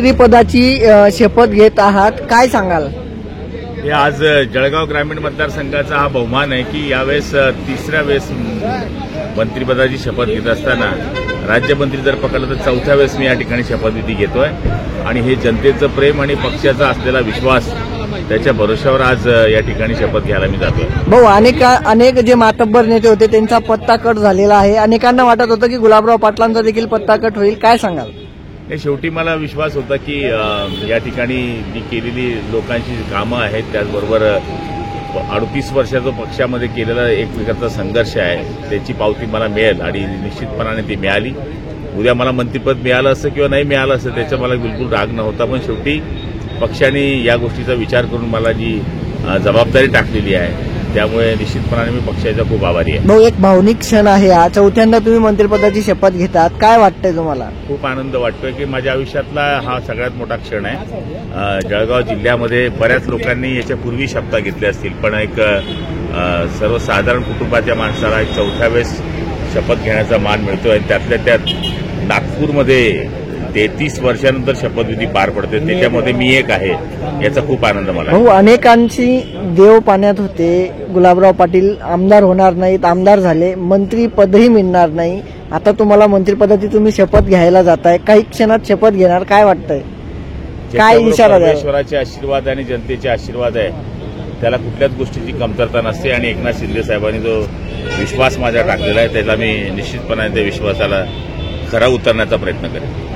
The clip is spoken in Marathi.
मंत्रिपदाची शपथ घेत आहात, काय सांगाल? हे आज जळगाव ग्रामीण मतदारसंघाचा हा बहुमान आहे की यावेळेस तिसऱ्या वेळेस मंत्रिपदाची शपथ घेत असताना राज्यमंत्री जर पकडलं तर चौथ्या वेळेस मी या ठिकाणी शपथविधी घेतोय आणि हे जनतेचं प्रेम आणि पक्षाचा असलेला विश्वास त्याच्या भरोश्यावर आज या ठिकाणी शपथ घ्यायला मी जातोय। भाऊ, अनेक जे मातब्बर नेते होते त्यांचा पत्ता कट झालेला आहे, अनेकांना वाटत होतं की गुलाबराव पाटलांचा देखील पत्ता कट होईल, काय सांगाल? शेवटी मला विश्वास होता की या ठिकाणी जी केलेली लोकांची कामं आहेत त्याचबरोबर 38 वर्षाचा पक्षामध्ये केलेला एक प्रकारचा संघर्ष आहे त्याची पावती मला मिळेल आणि निश्चितपणाने ती मिळाली। उद्या मला मंत्रिपद मिळालं असं किंवा नाही मिळालं असं त्याचा मला बिलकुल राग नव्हता, पण शेवटी पक्षाने या गोष्टीचा विचार करून मला जी जबाबदारी टाकलेली आहे त्यामुळे निश्चितपणाने मी पक्षाचा खूप आभारी आहे। भाऊ, एक भावनिक क्षण आहे हा, चौथ्यांदा तुम्ही मंत्रिपदाची शपथ घेतात, काय वाटतंय तुम्हाला? खूप आनंद वाटतोय की माझ्या आयुष्यातला हा सगळ्यात मोठा क्षण आहे। जळगाव जिल्ह्यामध्ये बऱ्याच लोकांनी याच्यापूर्वी शपथ घेतल्या असतील, पण एक सर्वसाधारण कुटुंबाच्या माणसाला एक चौथ्या वेळेस शपथ घेण्याचा मान मिळतोय आणि त्यातल्या त्यात नागपूरमध्ये 33 वर्षानंतर शपथविधी पार पडते, त्याच्यामध्ये मी एक आहे, याचा खूप आनंद मला। भाऊ, अनेकांची देव पाण्यात होते, गुलाबराव पाटील आमदार होणार नाहीत, आमदार झाले, मंत्रीपदही मिळणार नाही, आता तुम्हाला मंत्रिपदाची तुम्ही शपथ घ्यायला जाताय, काही क्षणात शपथ घेणार, काय वाटतंय? काय इशारा द्याल? ईश्वराचे आशीर्वाद आणि जनतेचे आशीर्वाद आहे, त्याला कुठल्याच गोष्टीची कमतरता नसते आणि एकनाथ शिंदे साहेबांनी जो विश्वास माझ्या टाकलेला आहे त्याला मी निश्चितपणे त्या विश्वासाला खरा उतरण्याचा प्रयत्न करेन।